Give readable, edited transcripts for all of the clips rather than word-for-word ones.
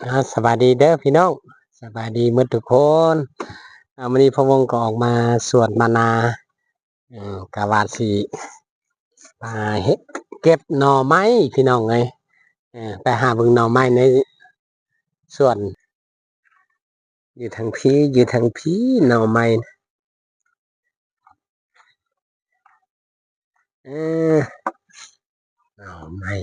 สวัสดีเด้อพี่น้องสวัสดีหมดทุกคนวันนี้พะวงก็ออกมาสวนมานากะว่าสิมาเก็บหน่อไม้พี่น้องไงไปหาเบิ่งหน่อไม้ในสวนอยู่ทางพี่หน่อไม้เออหน่อไม้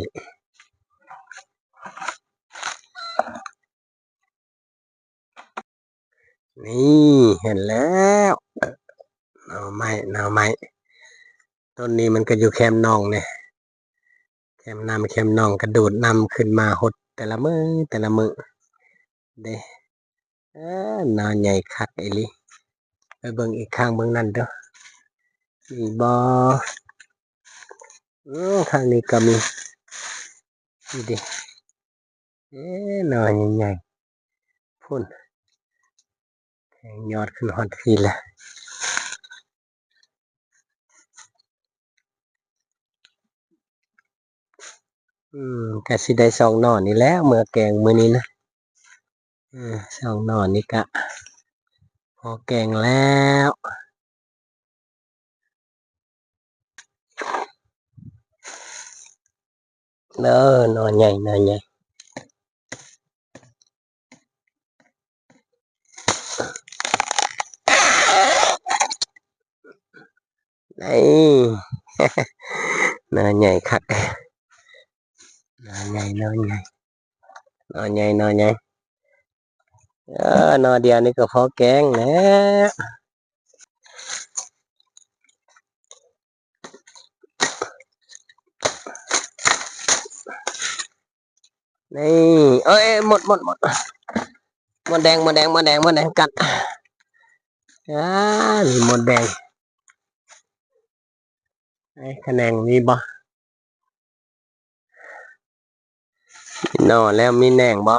นี่เห็นแล้วหน่อไม้ต้นนี้มันก็อยู่แคมป์น้องเนี่ยแคมป์น้องกระโดดนำขึ้นมาหดแต่ละมื้อเด้หน่อใหญ่คักอีหลีไปเบิ่งอีกข้างเบิ่งนั่นเด้อมีบ่ข้างนี้ก็มีนี่ดิหน่อใหญ่ๆพุ่นแทงยอดขึ้นฮอดพี่ละก็สิได้2หน่อนี่แหล้วมื้อแกงมื้อนี้นะ2หน่อนี่ก็พอแกงแล้วเด้อหน่อใหญ่นี่หน่อใหญ่คักหน่อใหญ่หน่อใหญ่หน่อใหญ่หน่อใหญ่หน่อเดียวนี่ก็พอแกงแล้วนี่เอ้ยหมดหมดแดงกัดนี่หมดแดงไอ้คะแนนมีบ่หน่อแล้วมีแหน่งบ่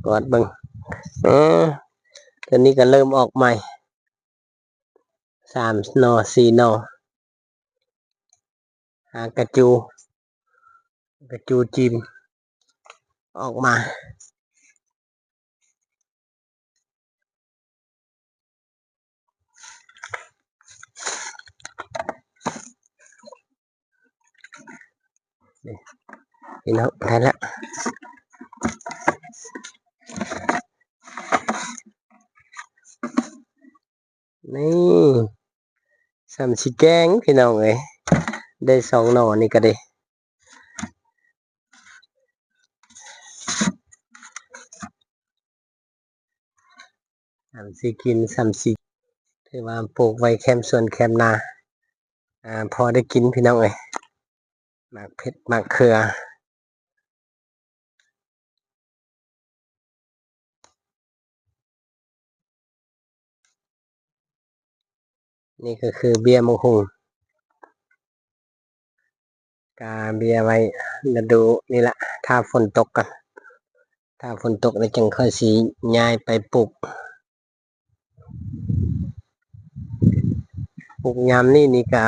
กอดเบิ่งตอนนี้ก็เริ่มออกใหม่3หน่อ4หน่อหากระจูจิมออกมาพี่น้องได้แล้วนี่สำสิแกงพี่น้องเอ้ยได้2หน่อนี่ก็ได้3สิกิน3สิถือว่าปลูกไว้แคมป์สวนแคมป์นาพอได้กินพี่น้องเอ้ยหมากเพชรหมากเขือนี่ก็คือเบียร์มะฮุงกาเบียร์ไว้ฤดูนี่ละถ้าฝนตกกันถ้าฝนตกแล้วจึงค่อยสิย้ายไปปลูกยามนี่ก็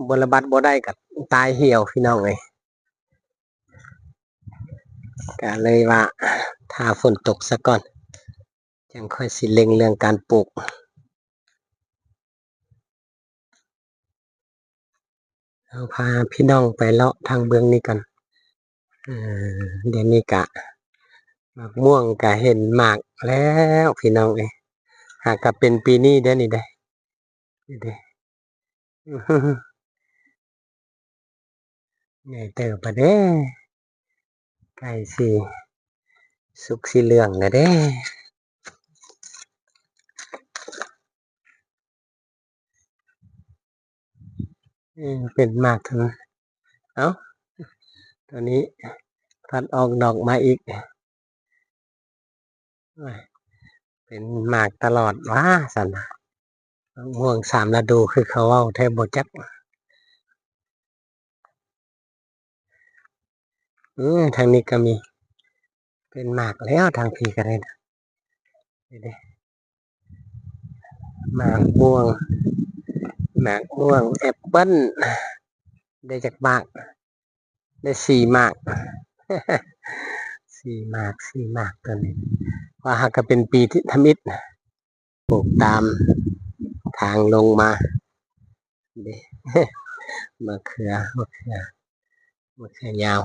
บ่ระบัดบ่ได้ก็ตายเหี่ยวพี่น้องเอ้ยก็เลยว่าถ้าฝนตกซะก่อนจังค่อยสิเล็งเรื่องการปลูกเอาพาพี่น้องไปเลาะทางเบื้องนี้กันเดี๋ยวนี้ก็มะม่วงก็เห็นหมากแล้วพี่น้องเอ้ยหากก็เป็นปีนี้เด้อนี่เด้นี่เด้ใหญ่เติบอะเด้ใกล้สิสุกสิเหลืองแล้วเด้เป็นหมากทั้งเอ้าตัวนี้พัดออกดอกมาอีกเป็นหมากตลอดว่าซั่นน่ะมะม่วง3ฤดูคือเขาเว้าแทบบ่จักทางนี้ก็มีเป็นหมากแล้วทางพี่ก็ได้นะนี่เด้หมากม่วงแอปเปิ้ลได้จากหมาก ได้สี่หมาก 4 หมากตัวนี้ว่าหากก็เป็นปีที่ทำอิฐปลูกตามทางลงมาเด้ มะเขือยาว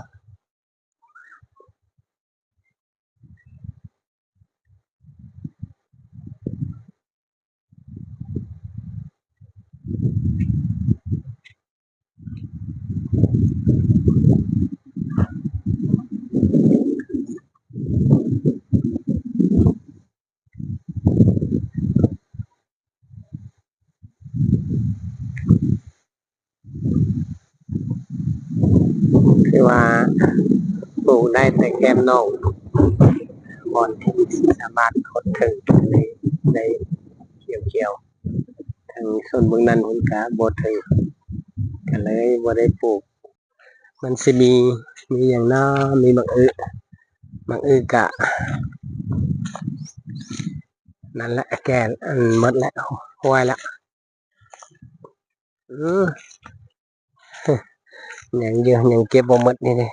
คือว่าปลูกได้แต่แก้มนอกก่อนที่สามารถคดถึงในเกี่ยวทางส่วนเบื้องนั้นหุ่นกะบ่ถึงก็เลยบ่ได้ปลูกมันสิมีอย่างน้ามีมักอึกะนั่นแหละแก่อันหมดแล้วห้วยแล้วอือยังเยอะยังเก็บบ่หมดนี่เด้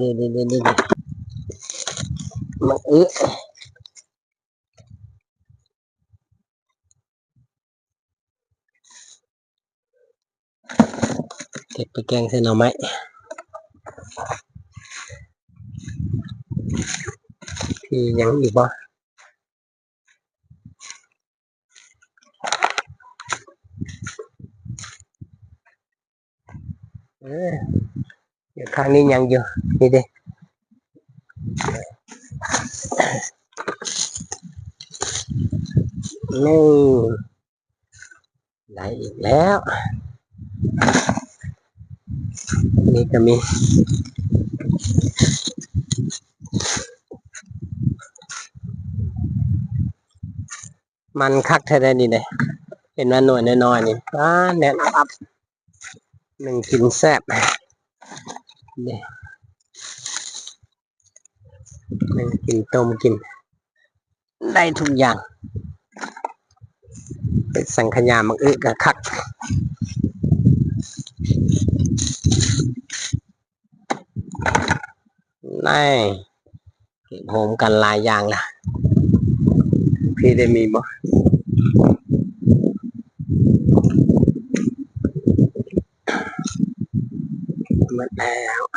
นี่มักอึเก็บไปแกงใส่หน่อไม้ที่ยังอีกบ่เออเดี๋ยวข้างนี้ยังอยู่นี่เด้นี่ได้อีกแล้วนี่ก็มีมันคักแท้ได้นี่เด้เห็นว่าหน่วยน้อยๆนี่แน่นอับหนึ่งกินแซ่บนี่หนึ่งกินต้มกินได้ทุกอย่างเป็นสังขยามักอึกะคักนี่เก็บโหมกันหลายอย่างล่ะพี่ได้มีบ่หมดแล้ว